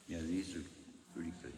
Yeah, these are pretty good.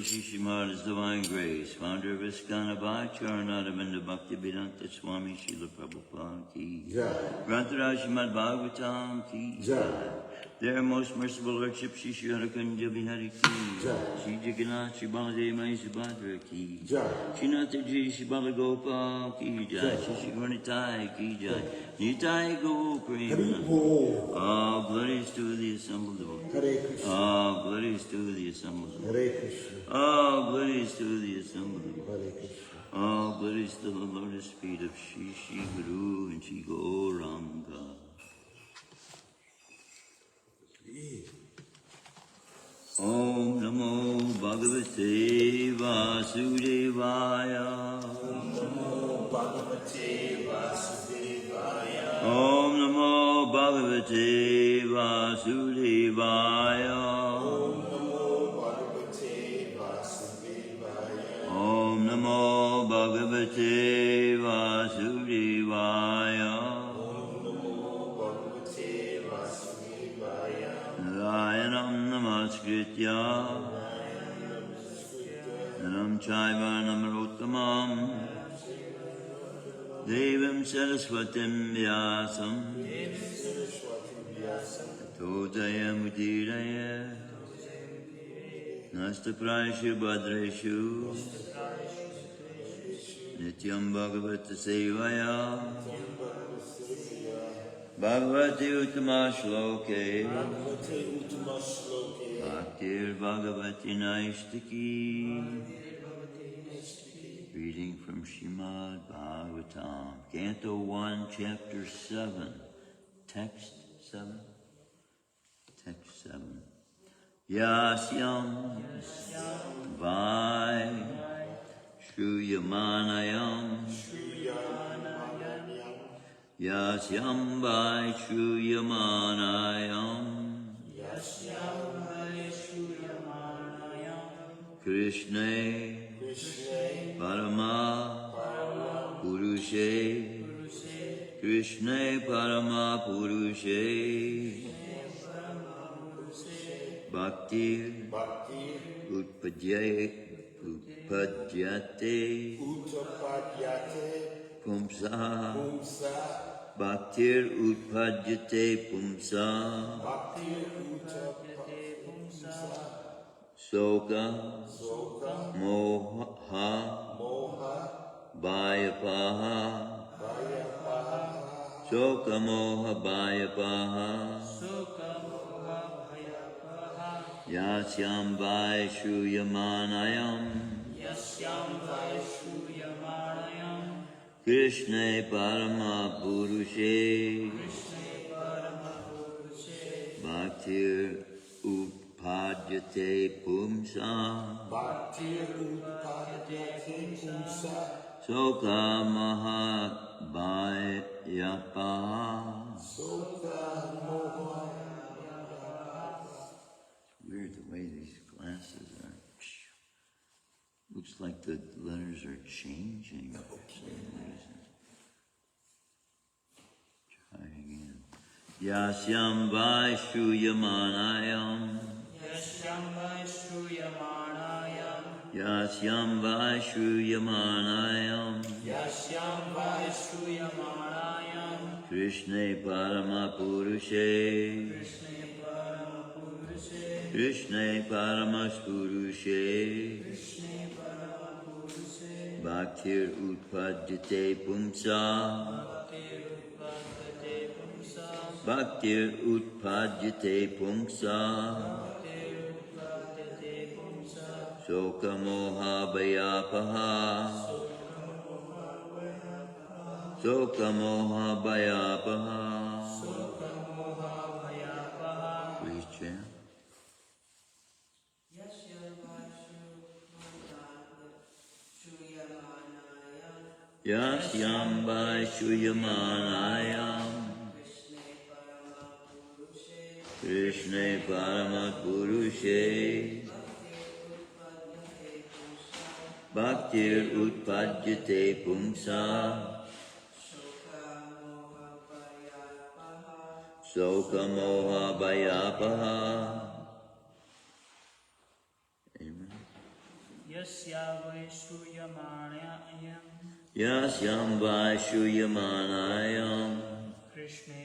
Shrimadbhagavatam is divine grace, founder of Iskana Bhakti Bhakti Vedanta Swami Srila Prabhupada ki Grantaraj Shrimadbhagavatam ki Their most merciful Lordship Shri Shriharakanja Bihari ki Shri Jagannath Shri Baladev Mai Subhadra ki Shri Nathaji Shri Balagopal ki Jai Shri Gurnitai ki Jai Nitai Go Prema. All glories to the assembled devotees. All glories to the assembled devotees. All glories to the assembled devotees. All glories to the lotus feet of Shri Shri Guru and Shri Gauranga. Om Namo Bhagavate Vasudevaya. Om Namo Bhagavate Vasudevaya. Om Namo Bhagavate Vasudevaya. Om Namo Bhagavate Vasudevaya. Om Namo Bhagavate Vasudevaya. Om Namo namaskritya Naram chaiva namarottamam Devam saraswatim vyasam Tato jayamudiraya Nastaprayashu bhadreshu Nityam bhagavata sevaya Bhagavati uttama shloke Bhaktir Bhagavati Naistaki. Reading from Shrimadbhagavatam, Canto 1, Chapter 7, Text 7. Text 7. Yasyam Vai Shruyamanayam Yasyam Vai Shruyamanayam Krishna Parama Purushe Krishna Parama Purushe Bhakti Utpadyate Pumsa Bhaktir Utpadyate Pumsa Soka Moha Bhayapaha Soka Moha Bhayapaha Yasyam Vai Shruyamanayam Krishna Parama Purushe Bhaktir Utpadyate Pumsa Soka Maha Bhayapaha. Weird the way these glasses are. Looks like the letters are changing for some reason. Try again. Yasyam Vai Shruyamanayam Yasyam Vai Shruyamanayam Krishna Parama Purushe Krishna Paramas Purushe Bhaktir Utpadyate Pumsa Bhaktir Utpadyate Pumsa Soka Moha Bhayapaha Soka Moha Bhayapaha. Please chant. Yasyam Vai Shruyamanayam Krishna Parama Purushe Bhaktir Utpadyate Pumsa Soka Moha Bhayapaha. Amen. Yasyam Vai Shruyamanayam Krishna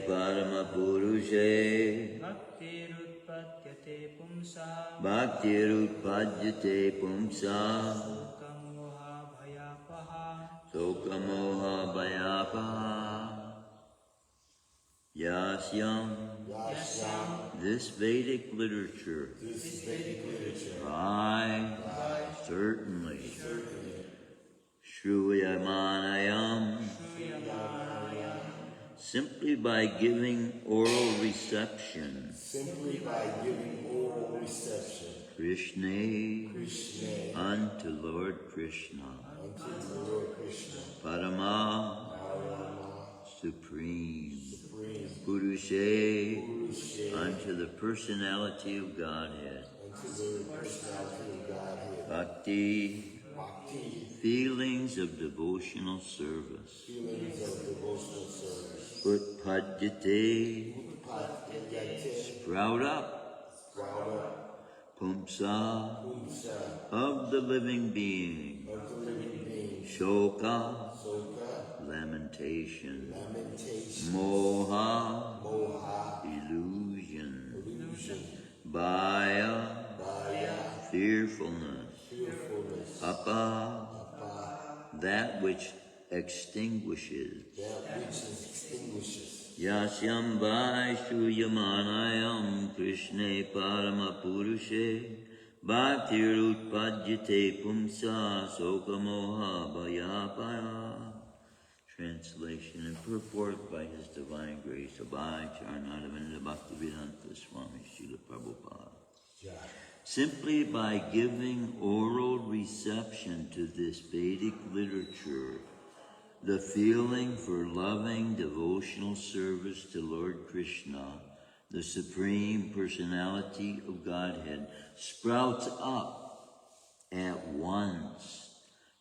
Parama Purushe Bhaktir Utpadyate Pumsa Soka Moha Bhayapaha. Yasyam. This Vedic literature. I certainly. Shruyamanayam. Simply by giving oral reception. Krishna. Unto Lord Krishna. Parama. Supreme. Purushe. Unto the personality of Godhead. Bhakti. feelings of devotional service. Utpadyate, sprout up. Pumsa, of the living being. Shoka, lamentation. Moha, illusion. Bhaya, fearfulness. Apa, that which extinguishes. Yasyam vai shuyamanayam Krishne paramapurushe bhaktir utpadyate pumsa sokamoha bhayapaya. Translation and purport by His Divine Grace Abhay Charanadavinda Bhaktivedanta Swami Srila Prabhupada. Simply by giving oral reception to this Vedic literature, the feeling for loving devotional service to Lord Krishna, the Supreme Personality of Godhead, sprouts up at once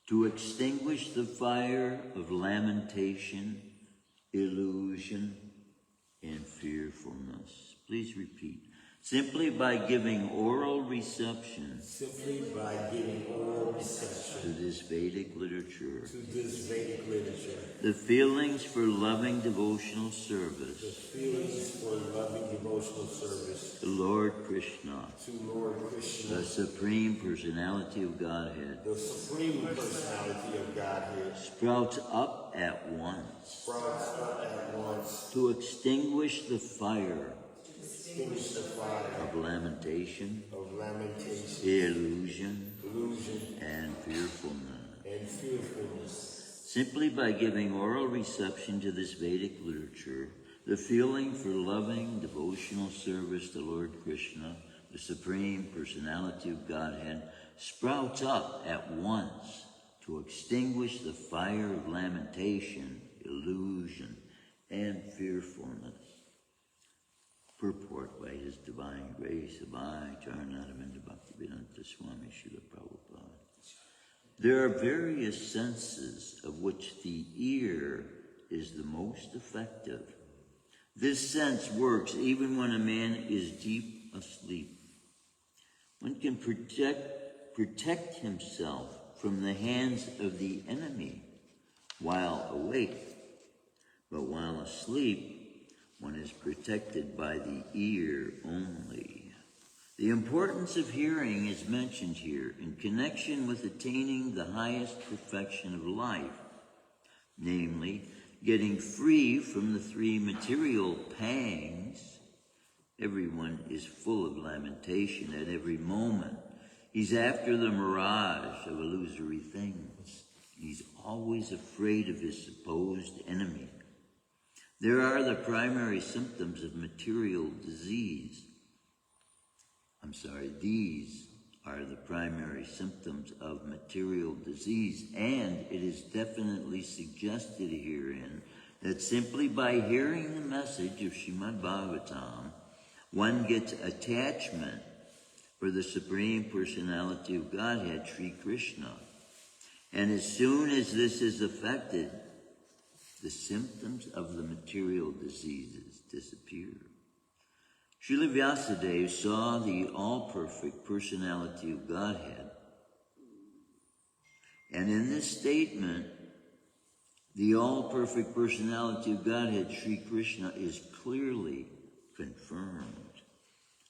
to extinguish the fire of lamentation, illusion, and fearfulness. Please repeat. Simply by giving oral reception to this Vedic literature, the feelings for loving devotional service to Lord Krishna, the Supreme Personality of Godhead, sprouts up at once to extinguish the fire of lamentation, illusion, and fearfulness. Simply by giving oral reception to this Vedic literature, the feeling for loving devotional service to Lord Krishna, the Supreme Personality of Godhead, sprouts up at once to extinguish the fire of lamentation, illusion, and fearfulness. Purport by His Divine Grace Abhay Charanadavinda Bhaktivedanta Swami Srila Prabhupada. There are various senses of which the ear is the most effective. This sense works even when a man is deep asleep. One can protect himself from the hands of the enemy while awake, but while asleep, one is protected by the ear only. The importance of hearing is mentioned here in connection with attaining the highest perfection of life, namely, getting free from the three material pangs. Everyone is full of lamentation at every moment. He's after the mirage of illusory things. He's always afraid of his supposed enemy. There are the primary symptoms of material disease. These are the primary symptoms of material disease, and it is definitely suggested herein that simply by hearing the message of Shrimadbhagavatam, one gets attachment for the Supreme Personality of Godhead, Sri Krishna. And as soon as this is affected, the symptoms of the material diseases disappear. Srila Vyasadeva saw the all-perfect personality of Godhead. And in this statement, the all-perfect personality of Godhead, Sri Krishna, is clearly confirmed.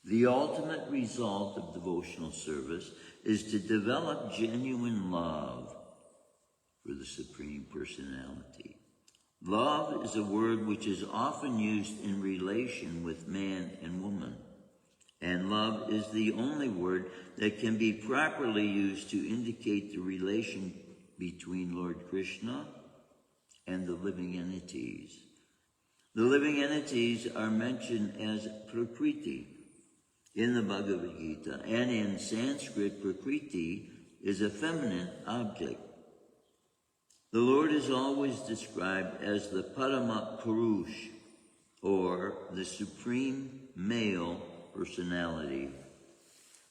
The ultimate result of devotional service is to develop genuine love for the Supreme Personality. Love is a word which is often used in relation with man and woman, and love is the only word that can be properly used to indicate the relation between Lord Krishna and the living entities. The living entities are mentioned as Prakriti in the Bhagavad Gita, and in Sanskrit, Prakriti is a feminine object. The Lord is always described as the Parama Purush, or the Supreme Male Personality.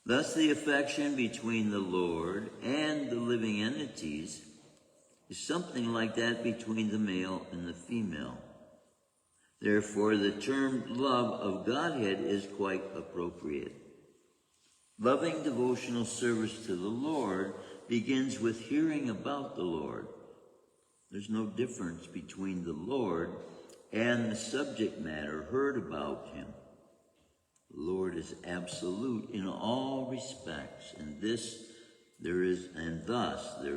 Thus the affection between the Lord and the living entities is something like that between the male and the female. Therefore, the term love of Godhead is quite appropriate. Loving devotional service to the Lord begins with hearing about the Lord. There's no difference between the Lord and the subject matter heard about him. The Lord is absolute in all respects, and thus there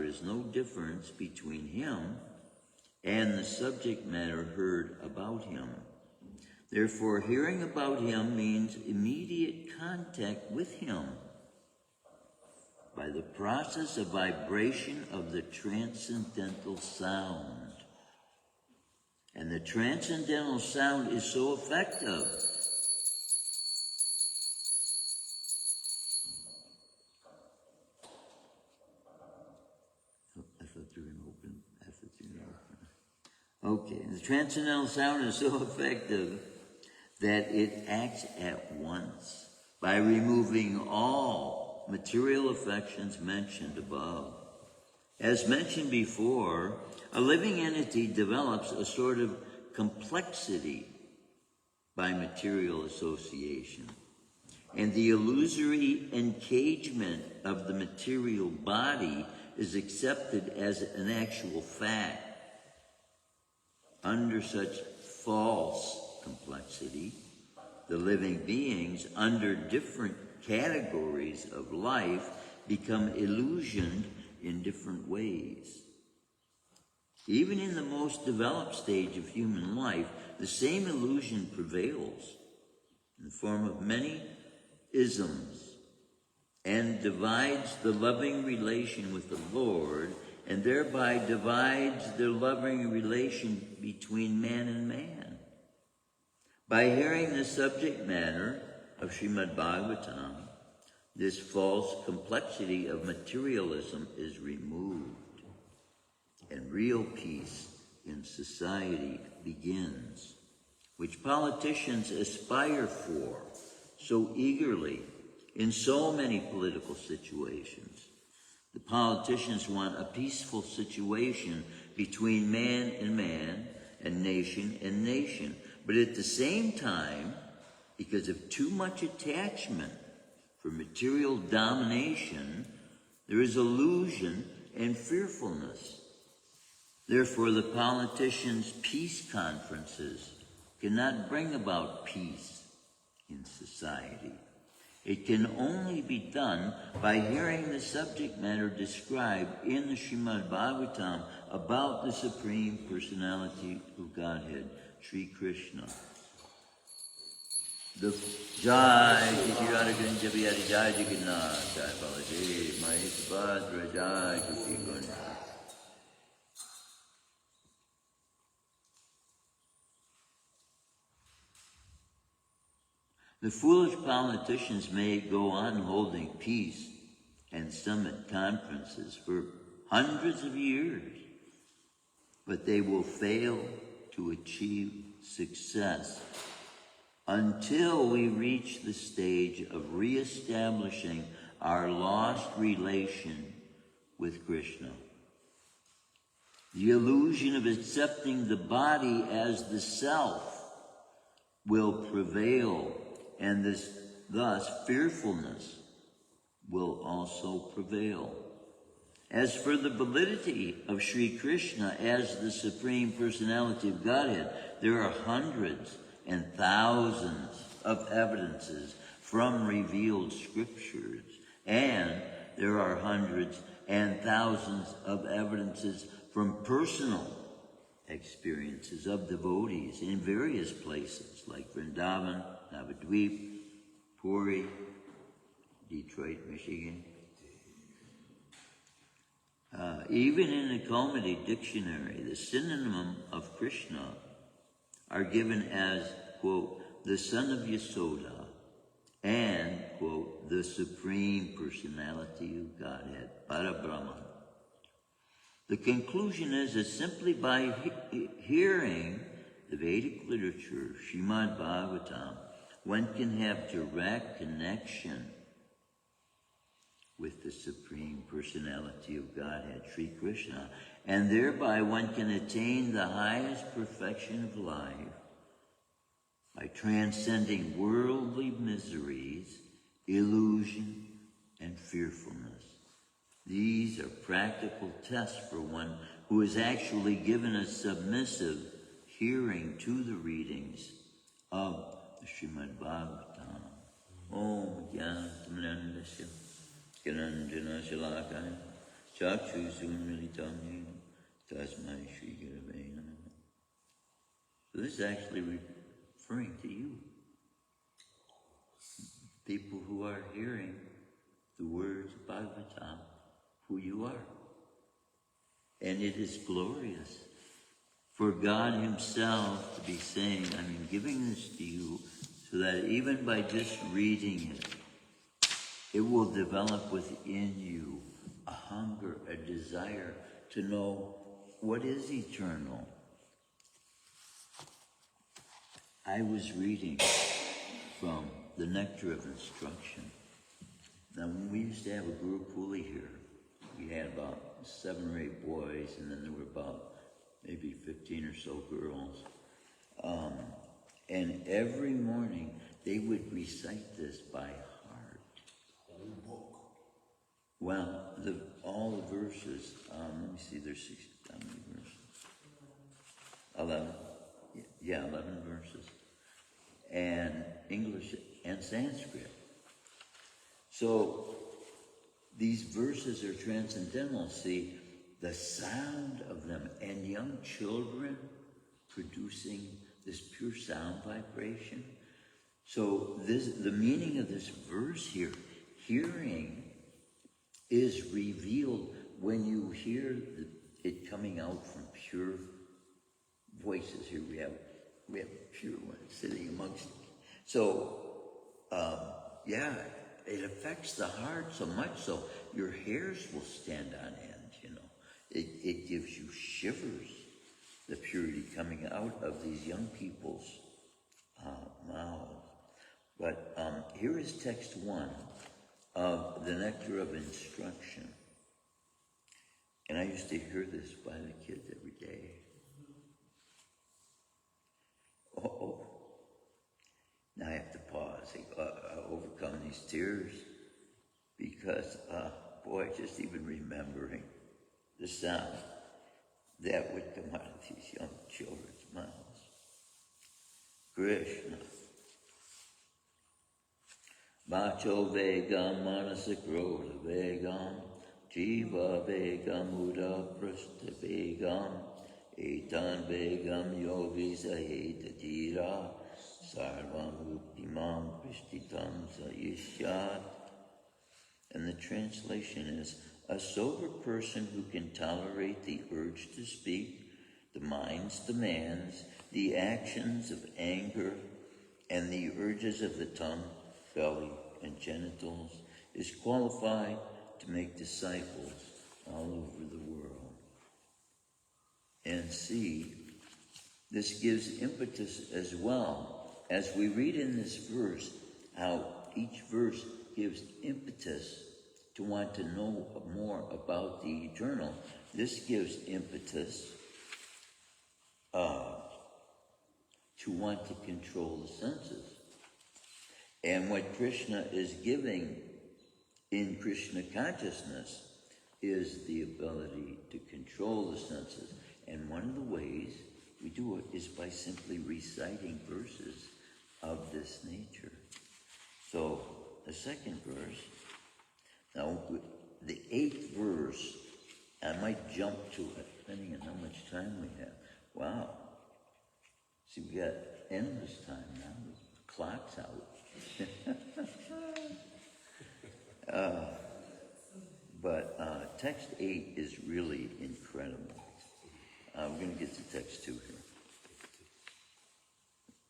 is no difference between him and the subject matter heard about him. Therefore, hearing about him means immediate contact with him by the process of vibration of the transcendental sound. And the transcendental sound is so effective the transcendental sound is so effective that it acts at once by removing all material affections mentioned above. As mentioned before, a living entity develops a sort of complexity by material association, and the illusory encagement of the material body is accepted as an actual fact. Under such false complexity, the living beings under different categories of life become illusioned in different ways. Even in the most developed stage of human life, the same illusion prevails in the form of many isms and divides the loving relation with the Lord, and thereby divides the loving relation between man and man. By hearing the subject matter of Shrimadbhagavatam, this false complexity of materialism is removed, and real peace in society begins, which politicians aspire for so eagerly in so many political situations. The politicians want a peaceful situation between man and nation, but at the same time, because of too much attachment for material domination, there is illusion and fearfulness. Therefore, the politicians' peace conferences cannot bring about peace in society. It can only be done by hearing the subject matter described in the Shrimadbhagavatam about the Supreme Personality of Godhead, Sri Krishna. The Jai Shri Javiari Jai Jagannath Jai Baladev Mahesabhadra Jai Shri Gunda. The foolish politicians may go on holding peace and summit conferences for hundreds of years, but they will fail to achieve success until we reach the stage of reestablishing our lost relation with Krishna. The illusion of accepting the body as the self will prevail, and thus fearfulness will also prevail. As for the validity of Sri Krishna as the Supreme Personality of Godhead, there are hundreds and thousands of evidences from revealed scriptures, and there are hundreds and thousands of evidences from personal experiences of devotees in various places like Vrindavan, Navadvip, Puri, Detroit, Michigan. Even in the Comedy Dictionary, the synonym of Krishna are given as, quote, the son of Yasoda, and, quote, the Supreme Personality of Godhead, Parabrahman. The conclusion is that simply by hearing the Vedic literature, Shrimadbhagavatam, one can have direct connection with the Supreme Personality of Godhead, Sri Krishna, and thereby one can attain the highest perfection of life by transcending worldly miseries, illusion, and fearfulness. These are practical tests for one who has actually given a submissive hearing to the readings of the Shrimadbhagavatam. Om Jnanatamrandasya Gananjana Shalakaya Chakshusumilitam Tasmai Shri Gurave Namaha. So this is actually referring to you. People who are hearing the words of Bhagavatam, who you are. And it is glorious for God himself to be saying, giving this to you so that even by just reading it, it will develop within you a hunger, a desire to know what is eternal. I was reading from the Nectar of Instruction. Now, when we used to have a group Huli here, we had about 7 or 8 boys, and then there were about maybe 15 or so girls. And every morning, they would recite this by heart. Well, all the verses, let me see, there's 60, how many verses? 11. Yeah, 11 verses. And English and Sanskrit. So these verses are transcendental. See, the sound of them, and young children producing this pure sound vibration. So the meaning of this verse here, hearing, is revealed when you hear it coming out from pure voices. Here we have pure ones sitting amongst them. So, it affects the heart so much so your hairs will stand on end, It gives you shivers, the purity coming out of these young people's mouths. But here is text 1 of the Nectar of Instruction. And I used to hear this by the kids every day. Now I have to pause, overcome these tears, because, just even remembering the sound that would come out of these young children's mouths. Krishna. Vacho vegam manasakroda vegam, jiva vegam uda prastha vegam, etan vegam yogi saheta jira, sarvam uptimam prishtitam sayishyat. And the translation is, a sober person who can tolerate the urge to speak, the mind's demands, the actions of anger, and the urges of the tongue, belly, and genitals, is qualified to make disciples all over the world. And see, this gives impetus as well. As we read in this verse, how each verse gives impetus to want to know more about the eternal. This gives impetus to want to control the senses. And what Krishna is giving in Krishna consciousness is the ability to control the senses. And one of the ways we do it is by simply reciting verses of this nature. So the second verse, now the 8th verse, I might jump to it depending on how much time we have. Wow. See, we got endless time now. The clock's out. But text 8 is really incredible. We're going to get to text 2 here.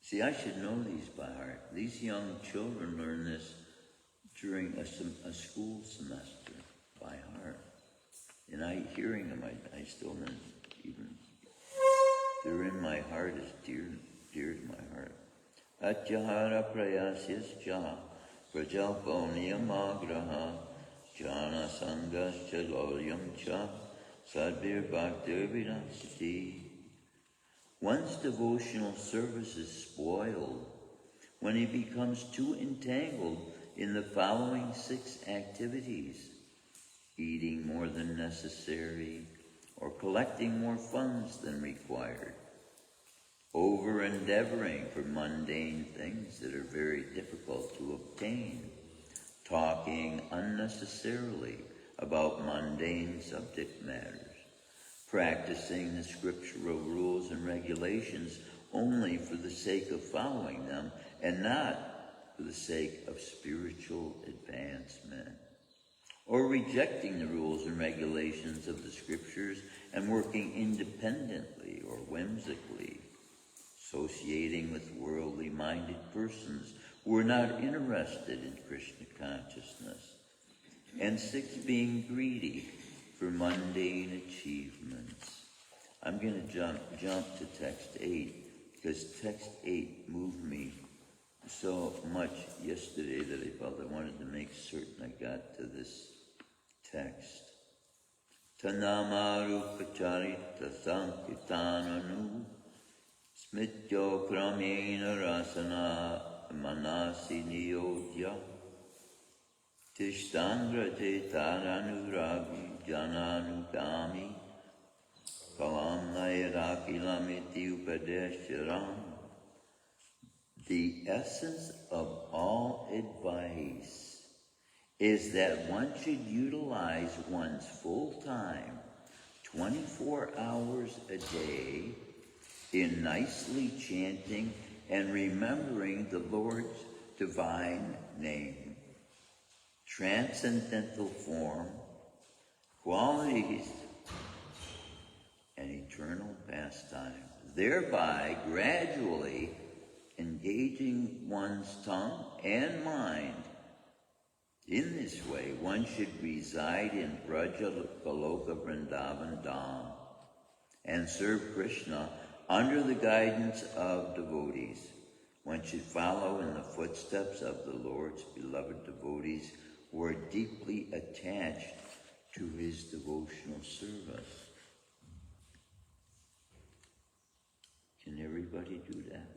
See, I should know these by heart. These young children learn this during a school semester by heart. And hearing them, I still don't even, they're in my heart, as dear to my heart. Atyahara prayasyascha prajalpo niyamagraha Jnana Sangascha Loyam Cha Sadbir Bhaktir Vinasati. One's devotional service is spoiled when he becomes too entangled in the following 6 activities: eating more than necessary, or collecting more funds than required, over-endeavoring for mundane things that are very difficult to obtain, talking unnecessarily about mundane subject matters, practicing the scriptural rules and regulations only for the sake of following them and not for the sake of spiritual advancement, or rejecting the rules and regulations of the scriptures and working independently or whimsically, associating with worldly-minded persons who are not interested in Krishna consciousness, and 6, being greedy for mundane achievements. I'm going to jump to text 8, because text 8 moved me so much yesterday that I felt I wanted to make certain I got to this text. Tanamarupacarita sankitananu smityo kramena rasana manasi niyodya tishtandra tetananuragi jananugami kalam nayarakilamiti upadesharam. The essence of all advice is that one should utilize one's full time, 24 hours a day, in nicely chanting and remembering the Lord's divine name, transcendental form, qualities, and eternal pastime, thereby gradually engaging one's tongue and mind. In this way, one should reside in Braja Goloka Vrindavan Dham and serve Krishna under the guidance of devotees. One should follow in the footsteps of the Lord's beloved devotees who are deeply attached to his devotional service. Can everybody do that? I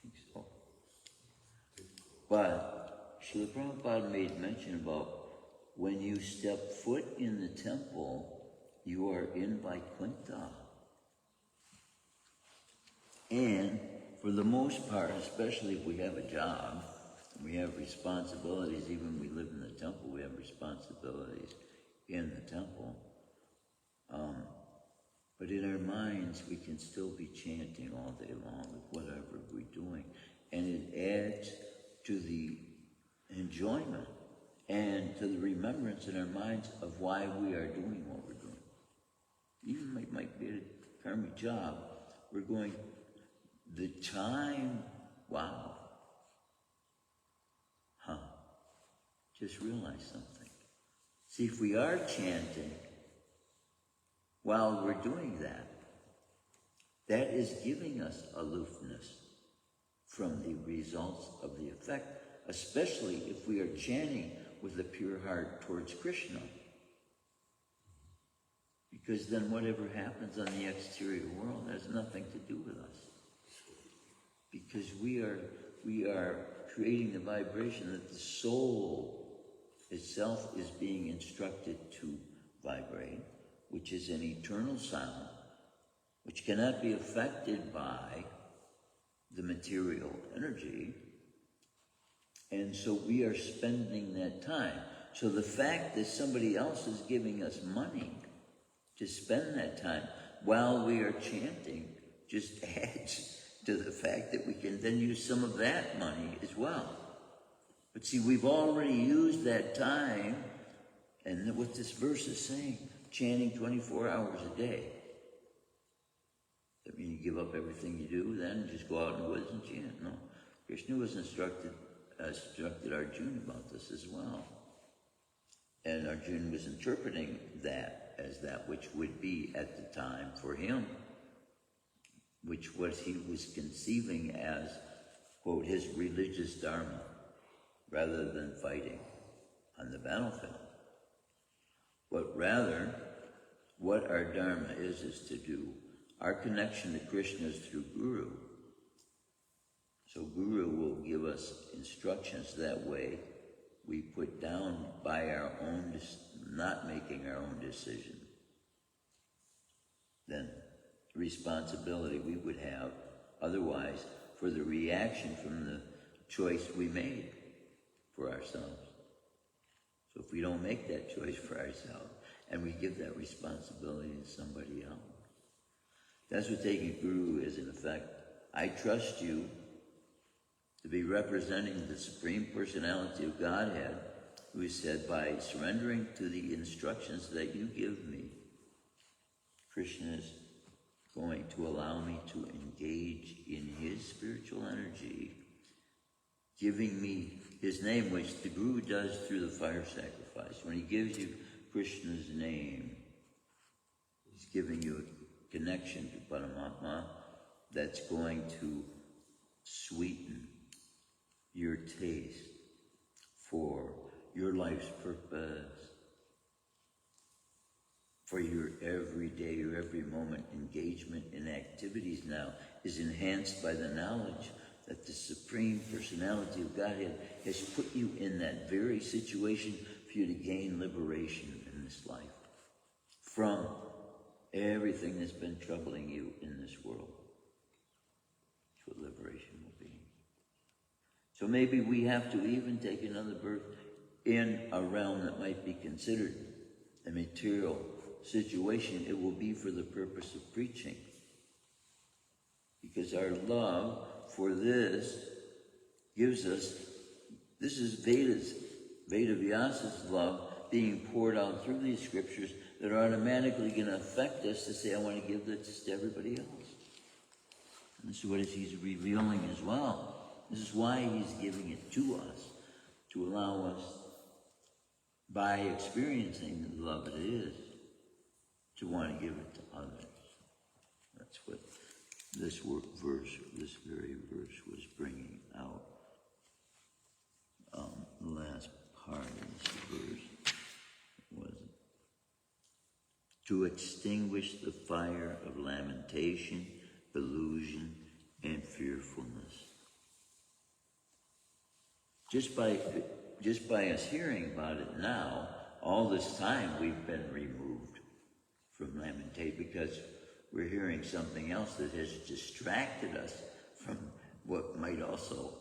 think so. But Srila Prabhupada made mention about when you step foot in the temple, you are in Vaikuntha. And for the most part, especially if we have a job, we have responsibilities, even when we live in the temple, we have responsibilities in the temple. But in our minds, we can still be chanting all day long with whatever we're doing. And it adds to the enjoyment and to the remembrance in our minds of why we are doing what we're doing. Even it might be a karmic job, we're going, the time, wow. Just realize something. See, if we are chanting while we're doing that, that is giving us aloofness from the results of the effect, especially if we are chanting with a pure heart towards Krishna. Because then whatever happens on the exterior world has nothing to do with us. Because we are creating the vibration that the soul itself is being instructed to vibrate, which is an eternal sound, which cannot be affected by the material energy. And so we are spending that time. So the fact that somebody else is giving us money to spend that time while we are chanting just adds to the fact that we can then use some of that money as well. But see, we've already used that time, and what this verse is saying, chanting 24 hours a day. That means you give up everything you do, then just go out in the woods and chant. No. Krishna was instructed Arjuna about this as well. And Arjuna was interpreting that as that which would be at the time for him, which was he was conceiving as, quote, his religious dharma, rather than fighting on the battlefield. but rather what our Dharma is to do. Our connection to Krishna is through Guru. So Guru will give us instructions that way. We put down by our own, not making our own decision. Then responsibility we would have otherwise for the reaction from the choice we made for ourselves. So if we don't make that choice for ourselves and we give that responsibility to somebody else, that's what taking Guru is in effect. I trust you to be representing the Supreme Personality of Godhead, who said, by surrendering to the instructions that you give me, Krishna is going to allow me to engage in his spiritual energy, giving me his name, which the Guru does through the fire sacrifice. When he gives you Krishna's name, he's giving you a connection to Paramatma that's going to sweeten your taste for your life's purpose, for your everyday, your every moment engagement in activities now is enhanced by the knowledge that the Supreme Personality of Godhead has put you in that very situation for you to gain liberation in this life from everything that's been troubling you in this world. That's what liberation will be. So maybe we have to even take another birth in a realm that might be considered a material situation. It will be for the purpose of preaching. Because our love for this gives us, this is Veda Vyasa's love being poured out through these scriptures that are automatically going to affect us to say, I want to give this to everybody else. And this is what he's revealing as well. This is why he's giving it to us, to allow us, by experiencing the love it is, to want to give it to others. That's what this very verse was bringing out. The last part of this verse was to extinguish the fire of lamentation, illusion, and fearfulness. Just by us hearing about it now, all this time we've been removed from lamentation because we're hearing something else that has distracted us from what might also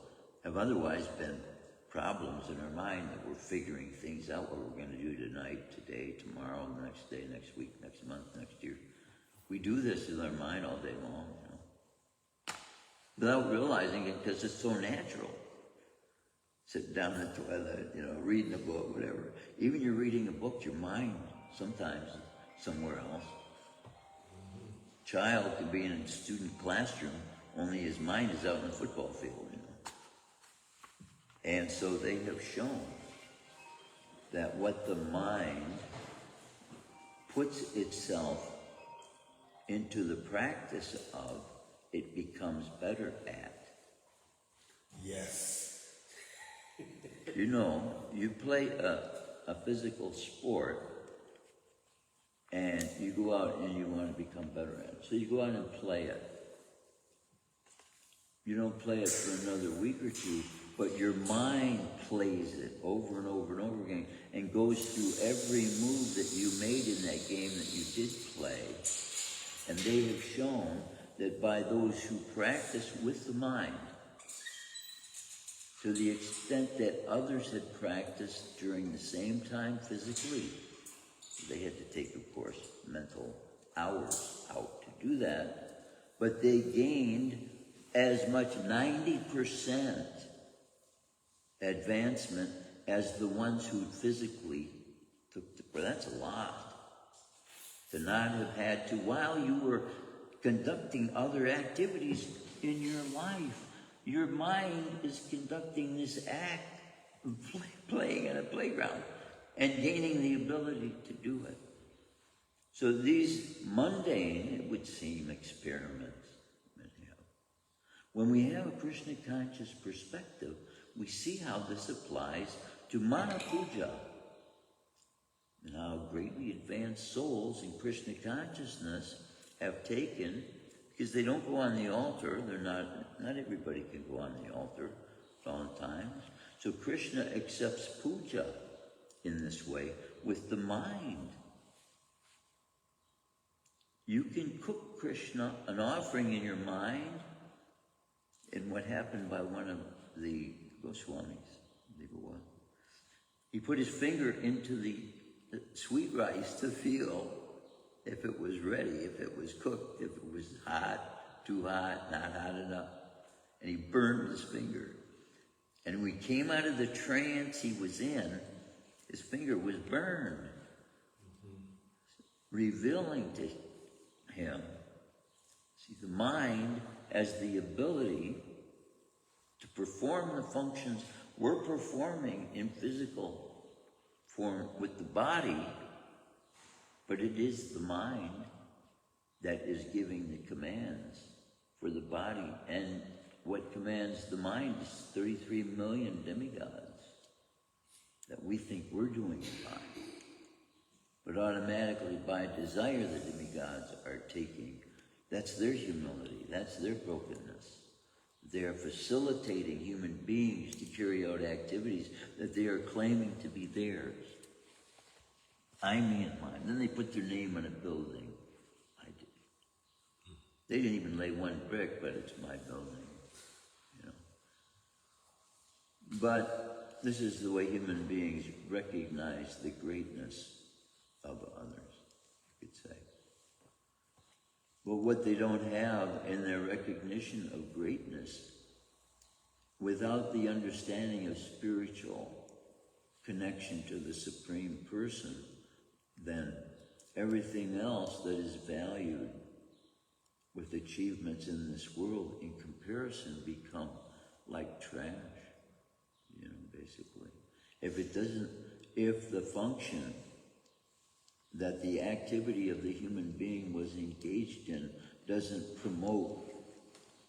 have otherwise been problems in our mind, that we're figuring things out, what we're going to do tonight, today, tomorrow, the next day, next week, next month, next year. We do this in our mind all day long, without realizing it because it's so natural. Sit down in the toilet, reading a book, whatever. Even you're reading a book, your mind sometimes somewhere else. Child could be in a student classroom, only his mind is out in the football field, And so they have shown that what the mind puts itself into the practice of, it becomes better at. Yes. You play a physical sport, and you go out and you want to become better at it. So you go out and play it. You don't play it for another week or two, but your mind plays it over and over and over again and goes through every move that you made in that game that you did play. And they have shown that by those who practice with the mind, to the extent that others had practiced during the same time physically, they had to take, of course, mental hours out to do that, but they gained as much 90% advancement as the ones who physically took the breath. That's a lot. To not have had to, while you were conducting other activities in your life, your mind is conducting this act of playing in a playground and gaining the ability to do it. So these mundane, it would seem, experiments, when we have a Krishna conscious perspective, we see how this applies to mana puja. Now, greatly advanced souls in Krishna consciousness have taken, because they don't go on the altar, not everybody can go on the altar at all times. So Krishna accepts puja in this way with the mind. You can cook Krishna an offering in your mind, and what happened by one of the Goswamis, he put his finger into the sweet rice to feel if it was ready, if it was cooked, if it was hot, too hot, not hot enough. And he burned his finger. And when he came out of the trance he was in, his finger was burned, revealing to him, see, the mind has the ability to perform the functions we're performing in physical form with the body, but it is the mind that is giving the commands for the body. And what commands the mind is 33 million demigods that we think we're doing the body. But automatically, by desire, the demigods are taking. That's their humility. That's their brokenness. They're facilitating human beings to carry out activities that they are claiming to be theirs. I, me, and mine. Then they put their name on a building. I did. They didn't even lay one brick, but it's my building. You know. But this is the way human beings recognize the greatness of others, you could say. But what they don't have in their recognition of greatness, without the understanding of spiritual connection to the Supreme Person, then everything else that is valued with achievements in this world in comparison become like trash, you know, basically. If the function that the activity of the human being was engaged in doesn't promote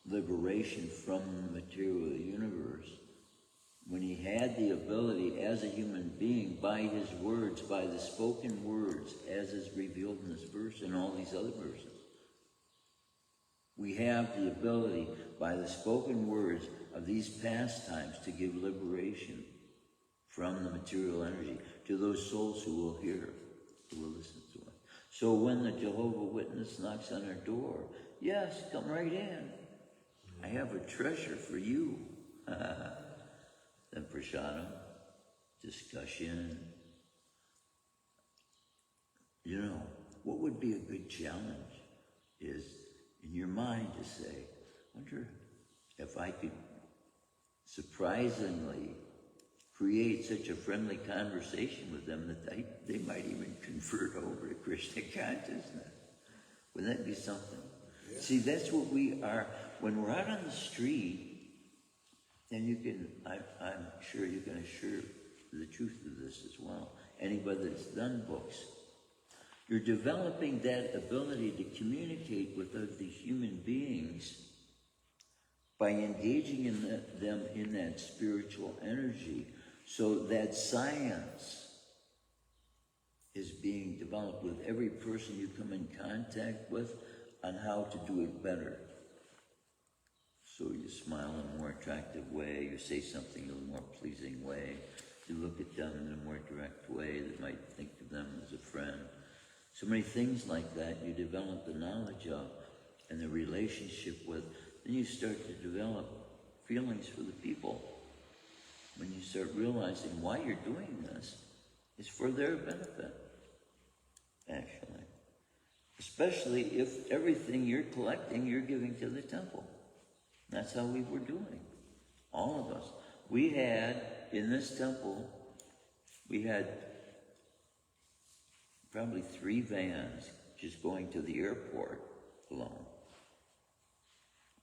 liberation from the material universe, when he had the ability as a human being, by his words, by the spoken words, as is revealed in this verse and all these other verses, we have the ability by the spoken words of these pastimes to give liberation from the material energy to those souls who will hear, who will listen to it. So when the Jehovah Witness knocks on our door, yes, come right in. I have a treasure for you. Then prasadam, discussion. You know, what would be a good challenge is in your mind to say, I wonder if I could surprisingly create such a friendly conversation with them that they might even convert over to Krishna consciousness. Wouldn't that be something? Yeah. See, that's what we are. When we're out on the street, and you can, I'm sure you can assure the truth of this as well. Anybody that's done books, you're developing that ability to communicate with other human beings by engaging in them in that spiritual energy, so that science is being developed with every person you come in contact with on how to do it better. So you smile in a more attractive way, you say something in a more pleasing way, you look at them in a more direct way that might think of them as a friend. So many things like that you develop the knowledge of and the relationship with. Then you start to develop feelings for the people. When you start realizing why you're doing this, it's for their benefit, actually. Especially if everything you're collecting, you're giving to the temple. That's how we were doing, all of us. We had, in this temple, we had probably 3 vans just going to the airport alone.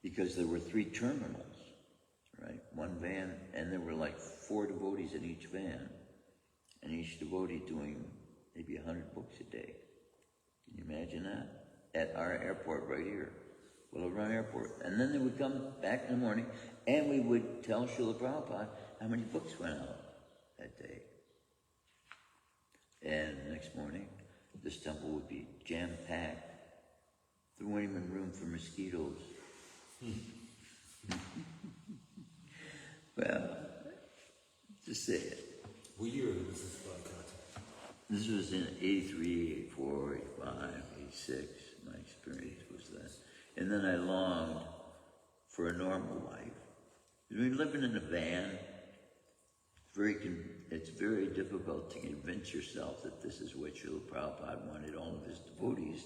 Because there were 3 terminals, right? 1 van, and there were like 4 devotees in each van. And each devotee doing maybe 100 books a day. Can you imagine that? At our airport right here. Willow Run Airport. And then they would come back in the morning and we would tell Srila Prabhupada how many books went out that day. And the next morning, this temple would be jam-packed. There wasn't even room for mosquitoes. Well, just say it. What year was this broadcast? This was in 83, 84, 85, 86. My experience was that. And then I longed for a normal life. I mean, living in a van, it's very difficult to convince yourself that this is what Srila Prabhupada wanted all of his devotees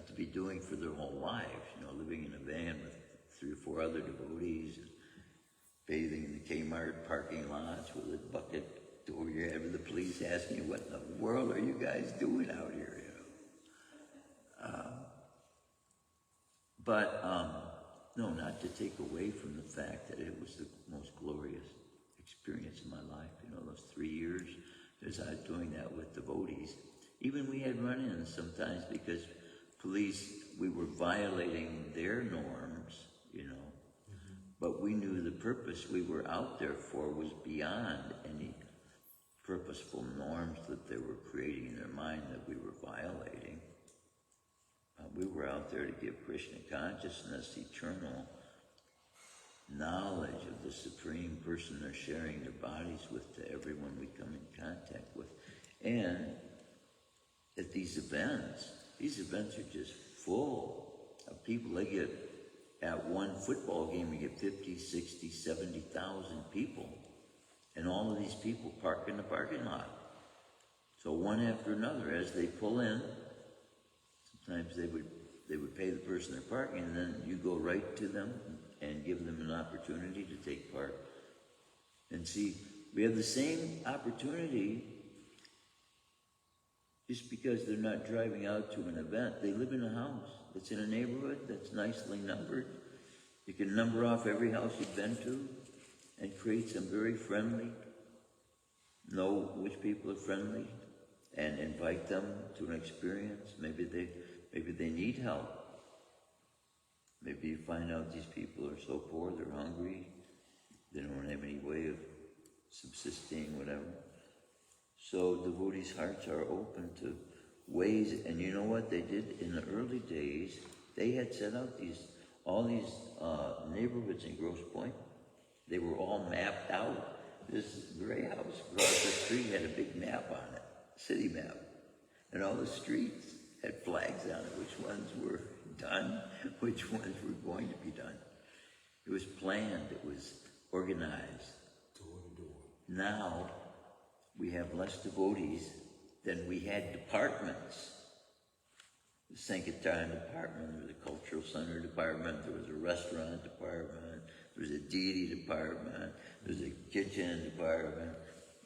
to be doing for their whole lives. You know, living in a van with 3 or 4 other devotees, and bathing in the Kmart parking lots with a bucket over your head with the police asking you, what in the world are you guys doing out here? You know? No, not to take away from the fact that it was the most glorious experience in my life. You know, those 3 years as I was doing that with devotees. Even we had run-ins sometimes because we were violating their norms, you know. But we knew the purpose we were out there for was beyond any purposeful norms that they were creating in their mind that we were violating. We were out there to give Krishna consciousness, eternal knowledge of the Supreme Person they're sharing their bodies with to everyone we come in contact with. And at these events are just full of people. They get, at one football game, you get 50, 60, 70,000 people. And all of these people park in the parking lot. So one after another, as they pull in, sometimes they would pay the person they're parking, and then you go right to them and give them an opportunity to take part. And see, we have the same opportunity just because they're not driving out to an event. They live in a house that's in a neighborhood that's nicely numbered. You can number off every house you've been to and create some very friendly, know which people are friendly, and invite them to an experience. Maybe they need help. Maybe you find out these people are so poor, they're hungry, they don't have any way of subsisting, whatever. So devotees' hearts are open to ways, and you know what they did in the early days? They had set out all these neighborhoods in Grosse Pointe. They were all mapped out. This gray house across the street had a big map on it, city map. And all the streets had flags on it, which ones were done, which ones were going to be done. It was planned, it was organized. Door to door. Now, we have less devotees than we had departments. The Sankirtan department, there was a cultural center department, there was a restaurant department, there was a deity department, there was a kitchen department,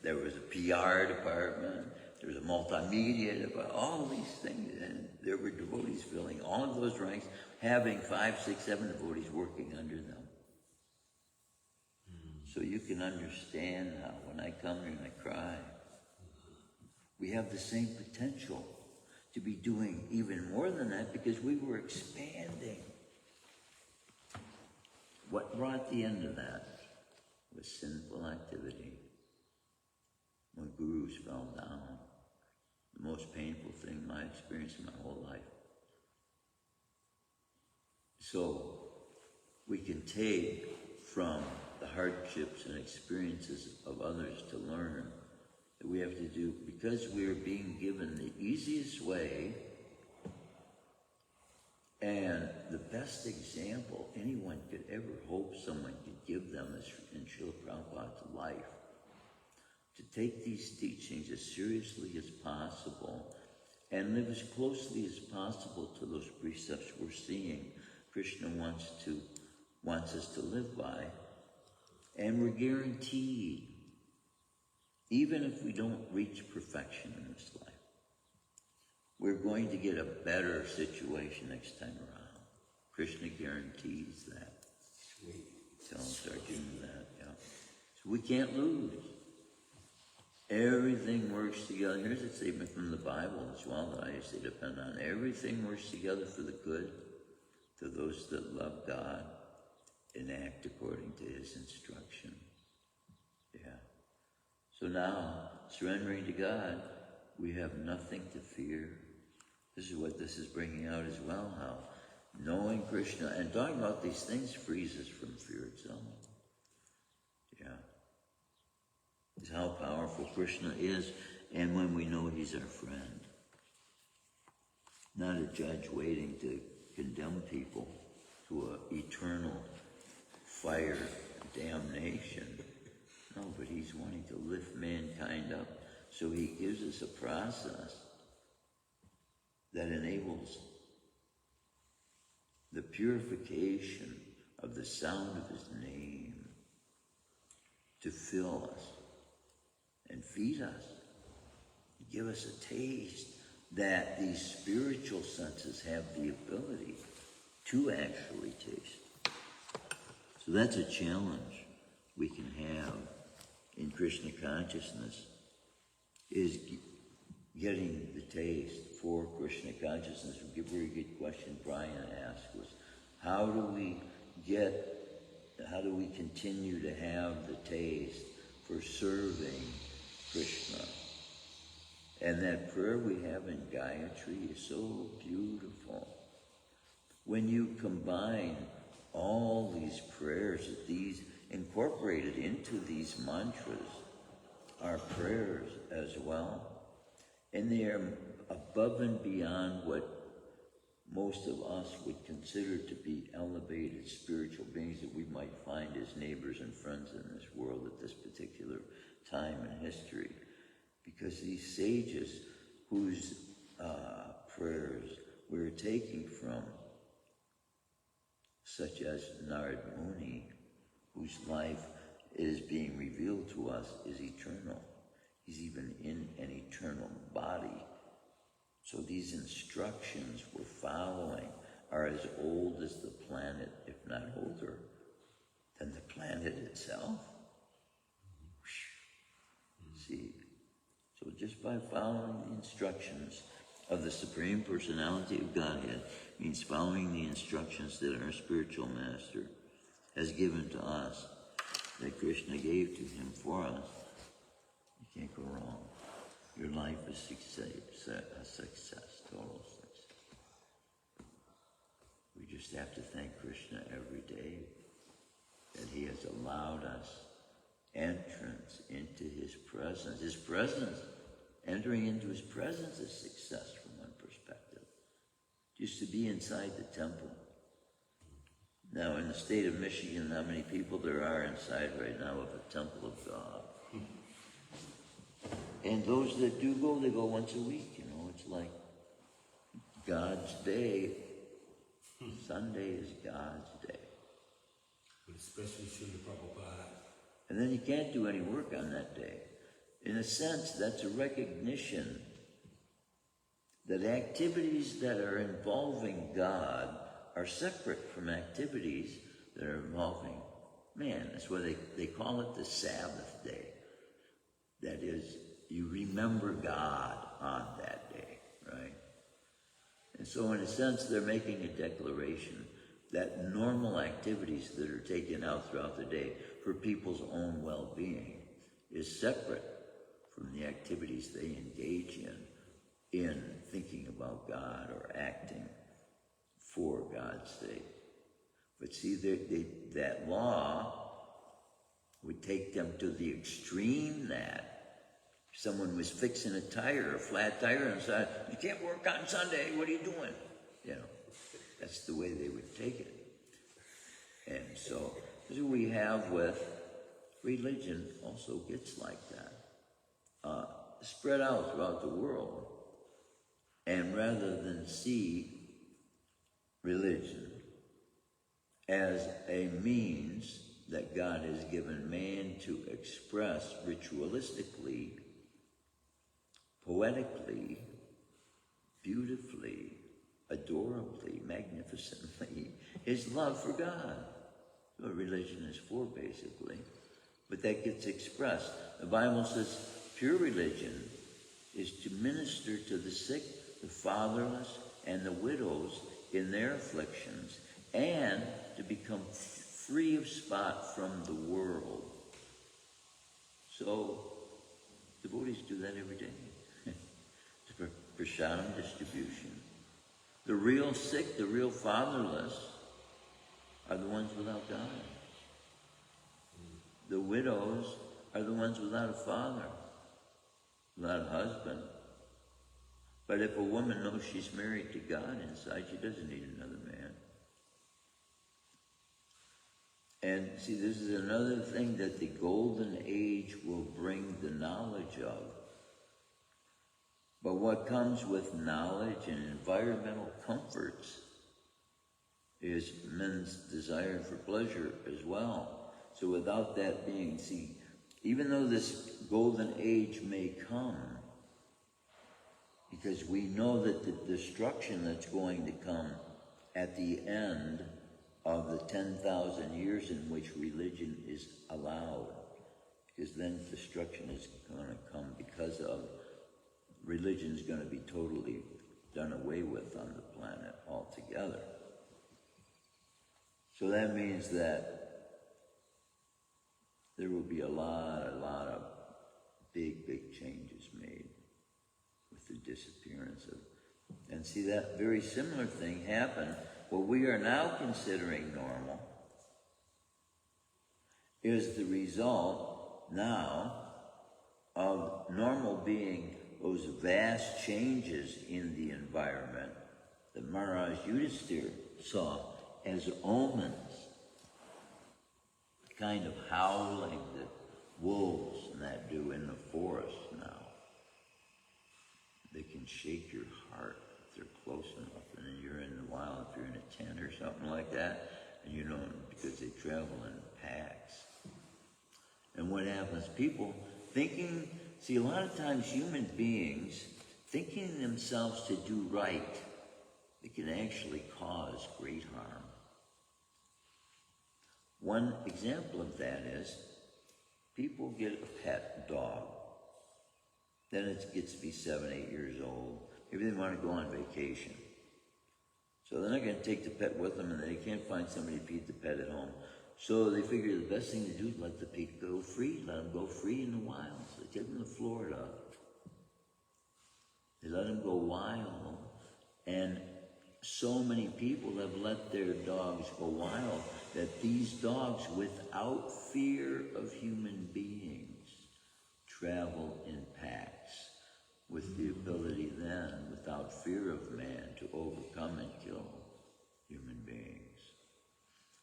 there was a PR department, there was a multimedia department, all of these things, and there were devotees filling all of those ranks, having 5, 6, 7 devotees working under them. So you can understand how when I come here and I cry, we have the same potential to be doing even more than that because we were expanding. What brought the end of that was sinful activity. When gurus fell down, the most painful thing I experienced in my whole life. So we can take from the hardships and experiences of others to learn that we have to do, because we are being given the easiest way and the best example anyone could ever hope someone could give them is in Srila Prabhupada's life. To take these teachings as seriously as possible and live as closely as possible to those precepts we're seeing Krishna wants us to live by. And we're guaranteed, even if we don't reach perfection in this life, we're going to get a better situation next time around. Krishna guarantees that. Sweet. Tells Arjuna that, yeah. So we can't lose. Everything works together. Here's a statement from the Bible as well that I used to depend on. Everything works together for the good to those that love God and act according to His instruction. Yeah. So now, surrendering to God, we have nothing to fear. This is what this is bringing out as well, how knowing Krishna and talking about these things frees us from fear itself. Yeah. It's how powerful Krishna is, and when we know he's our friend. Not a judge waiting to condemn people to an eternal fire damnation. No, but he's wanting to lift mankind up. So he gives us a process that enables the purification of the sound of his name to fill us and feed us, give us a taste that these spiritual senses have the ability to actually taste. So that's a challenge we can have in Krishna consciousness, is getting the taste for Krishna consciousness. A very good question Brian asked was, how do we continue to have the taste for serving Krishna? And that prayer we have in Gayatri is so beautiful. When you combine all these prayers, that these incorporated into these mantras are prayers as well. And they are above and beyond what most of us would consider to be elevated spiritual beings that we might find as neighbors and friends in this world at this particular time in history. Because these sages whose prayers we're taking from, such as Narad Muni, whose life is being revealed to us is eternal. He's even in an eternal body. So these instructions we're following are as old as the planet, if not older than the planet itself. See, so just by following the instructions of the Supreme Personality of Godhead means following the instructions that our spiritual master has given to us, that Krishna gave to him for us. You can't go wrong. Your life is a success, total success. We just have to thank Krishna every day that he has allowed us entrance into his presence. His presence, entering into his presence is success from one perspective. Just to be inside the temple. Now, in the state of Michigan, how many people there are inside right now of the temple of God? And those that do go, they go once a week, you know. It's like God's day. Sunday is God's day. But especially Srila Prabhupada. And then you can't do any work on that day. In a sense, that's a recognition that activities that are involving God are separate from activities that are involving man. That's why they call it the Sabbath day. That is, you remember God on that day, right? And so in a sense, they're making a declaration that normal activities that are taken out throughout the day for people's own well-being is separate from the activities they engage in thinking about God or acting for God's sake. But see, that law would take them to the extreme that if someone was fixing a tire, a flat tire, and said, "You can't work on Sunday, what are you doing?" You know, that's the way they would take it. And so, this is what we have with religion also gets like that. Spread out throughout the world. And rather than see religion as a means that God has given man to express ritualistically, poetically, beautifully, adorably, magnificently, his love for God. That's what religion is for, basically. But that gets expressed. The Bible says pure religion is to minister to the sick, the fatherless, and the widows in their afflictions, and to become free of spot from the world. So, devotees do that every day. prasadam distribution. The real sick, the real fatherless, are the ones without God. The widows are the ones without a father, without a husband. But if a woman knows she's married to God inside, she doesn't need another man. And see, this is another thing that the golden age will bring the knowledge of. But what comes with knowledge and environmental comforts is men's desire for pleasure as well. So without that being, see, even though this golden age may come, because we know that the destruction that's going to come at the end of the 10,000 years in which religion is allowed, because then destruction is going to come because of religion is going to be totally done away with on the planet altogether. So that means that there will be a lot of big changes made with the disappearance of, and see that very similar thing happen. What we are now considering normal is the result now of normal being those vast changes in the environment that Maharaj Yudhisthira saw as omens, the kind of howling that wolves and that do in the forest now. They can shake your heart if they're close enough, and then you're in the wild, if you're in a tent or something like that, and you know, because they travel in packs. And what happens? People thinking, see, a lot of times human beings thinking themselves to do right, it can actually cause great harm. One example of that is people get a pet dog. Then it gets to be 7, 8 years old. Maybe they want to go on vacation. So they're not going to take the pet with them, and they can't find somebody to feed the pet at home. So they figure the best thing to do is let the pet go free. Let them go free in the wild. So they take them to Florida. They let them go wild. And so many people have let their dogs go wild that these dogs, without fear of human beings, travel in packs with the ability then, without fear of man, to overcome and kill human beings.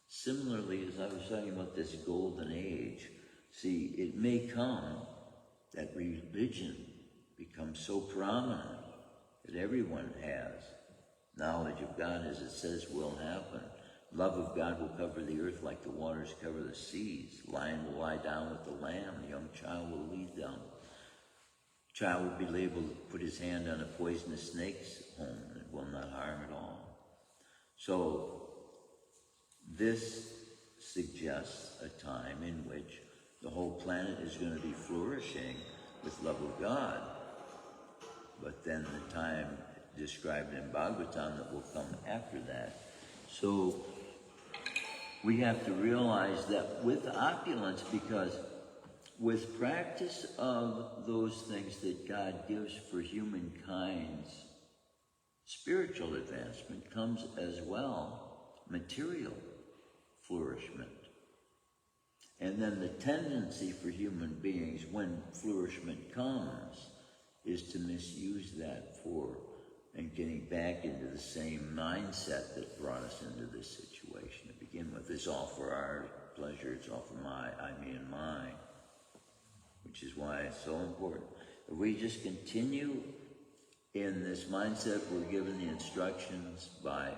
Similarly, as I was talking about this golden age, see, it may come that religion becomes so prominent that everyone has knowledge of God, as it says will happen. Love of God will cover the earth like the waters cover the seas. Lion will lie down with the lamb. The young child will lead them. Child will be able to put his hand on a poisonous snake's home and it will not harm at all. So this suggests a time in which the whole planet is going to be flourishing with love of God. But then the time described in Bhagavatam that will come after that. So we have to realize that with opulence, because with practice of those things that God gives for humankind's spiritual advancement comes as well material flourishment. And then the tendency for human beings when flourishment comes is to misuse that for and getting back into the same mindset that brought us into this situation to begin with. It's all for our pleasure, it's all for me and mine, which is why it's so important. If we just continue in this mindset, we're given the instructions by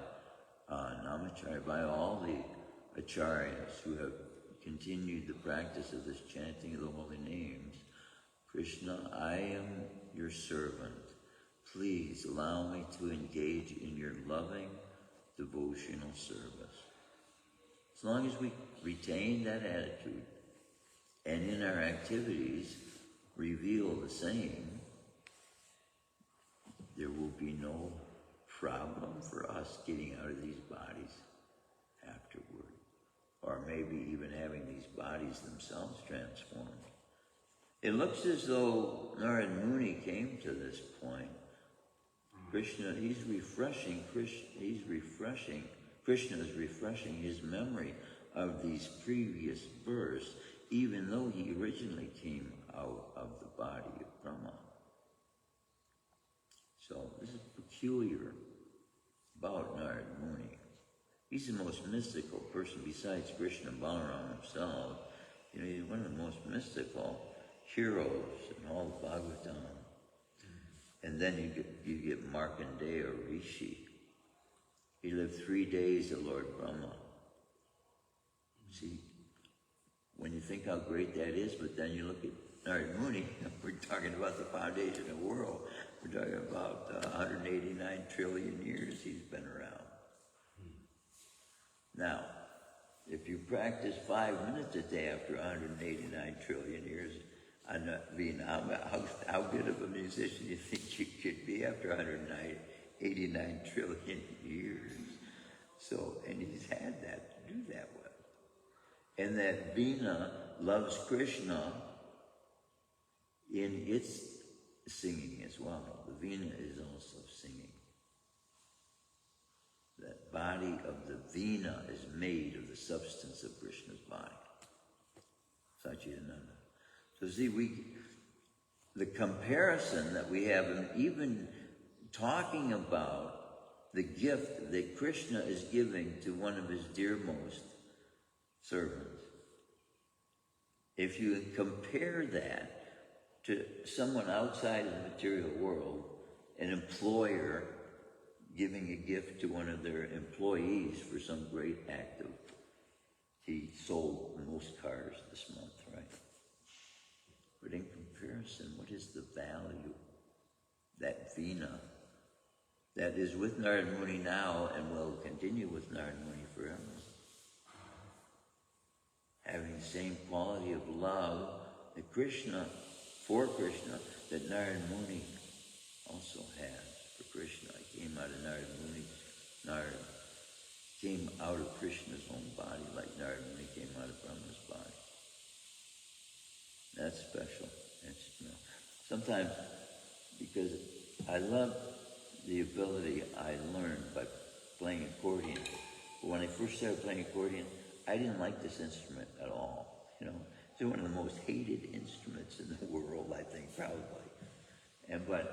Namacharya, by all the acharyas who have continued the practice of this chanting of the holy names. Krishna, I am your servant. Please allow me to engage in your loving, devotional service. As long as we retain that attitude and in our activities reveal the same, there will be no problem for us getting out of these bodies afterward, or maybe even having these bodies themselves transformed. It looks as though Narad Muni came to this point Krishna, Krishna is refreshing his memory of these previous births, even though he originally came out of the body of Brahma. So this is peculiar about Narad Muni. He's the most mystical person besides Krishna and Balaram himself. You know, he's one of the most mystical heroes in all of Bhagavatam. And then you get Markandeya Rishi. He lived 3 days at Lord Brahma. See, when you think how great that is, but then you look at Narad Muni, we're talking about the foundation of the world. We're talking about 189 trillion years he's been around. Now, if you practice 5 minutes a day after 189 trillion years, I'm not being, how good of a musician do you think you could be after 189 trillion years? So, and he's had that to do that with. And that Veena loves Krishna in its singing as well. The Veena is also singing. That body of the Veena is made of the substance of Krishna's body. Satchidananda. So see, the comparison that we have, and even talking about the gift that Krishna is giving to one of his dearmost servants. If you compare that to someone outside of the material world, an employer giving a gift to one of their employees for some great act of, he sold the most cars this month, right? But in comparison, what is the value? That Veena that is with Narad Muni now and will continue with Narad Muni forever. Having the same quality of love that Krishna, for Krishna, that Narad Muni also has for Krishna. He came out of Narad Muni. Narad came out of Krishna's own body like Narad Muni came out of Brahma's body. That's special. It's, you know, sometimes, because I love the ability I learned by playing accordion. But when I first started playing accordion, I didn't like this instrument at all. You know, it's one of the most hated instruments in the world, I think, probably. But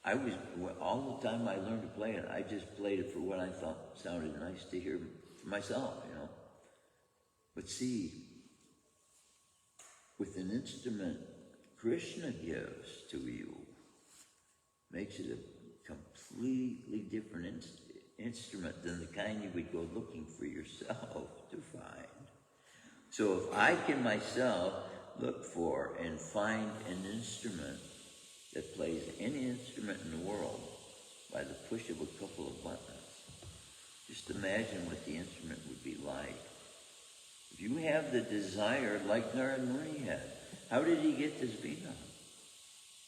I was, all the time I learned to play it, I just played it for what I thought sounded nice to hear for myself, you know. But see, with an instrument Krishna gives to you, makes it a completely different instrument than the kind you would go looking for yourself to find. So if I can myself look for and find an instrument that plays any instrument in the world by the push of a couple of buttons, just imagine what the instrument would be like. If you have the desire, like Narad Muni had, how did he get this Veena?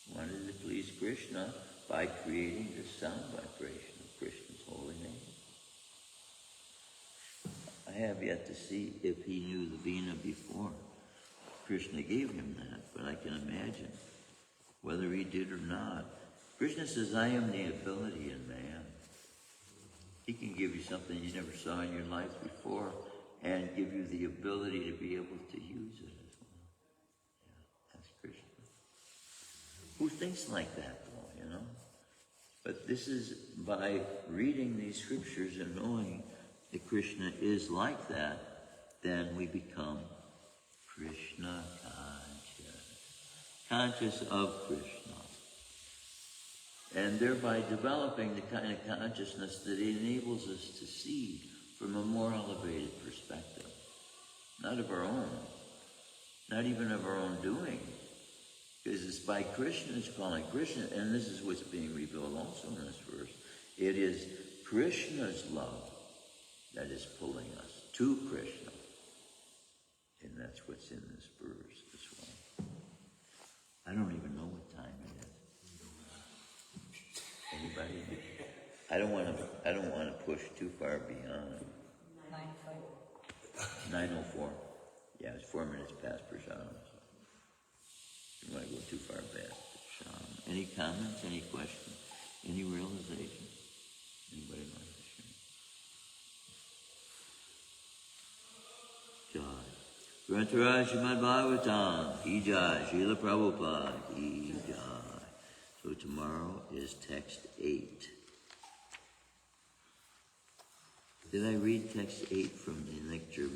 He wanted to please Krishna by creating the sound vibration of Krishna's holy name. I have yet to see if he knew the Veena before Krishna gave him that, but I can imagine whether he did or not. Krishna says, I am the ability in man. He can give you something you never saw in your life before and give you the ability to be able to use it as well. Yeah, that's Krishna. Who thinks like that, though, you know? But this is by reading these scriptures and knowing that Krishna is like that, then we become Krishna conscious of Krishna. And thereby developing the kind of consciousness that enables us to see from a more elevated perspective. Not of our own, not even of our own doing. Because it's by Krishna's calling. Krishna, and this is what's being revealed also in this verse, it is Krishna's love that is pulling us to Krishna. And that's what's in this verse as well. I don't even know what time it is. Anybody? I don't want to push too far beyond. 9:04. Yeah, it's 4 minutes past Prashadam. You want to go too far past Prashadam. Any comments? Any questions? Any realization? Anybody like to share? Jai. Grantaraj Shrimadbhagavatam, ki jai. Srila Prabhupada, ki jai. So tomorrow is text 8. Did I read text 8 from the lecture?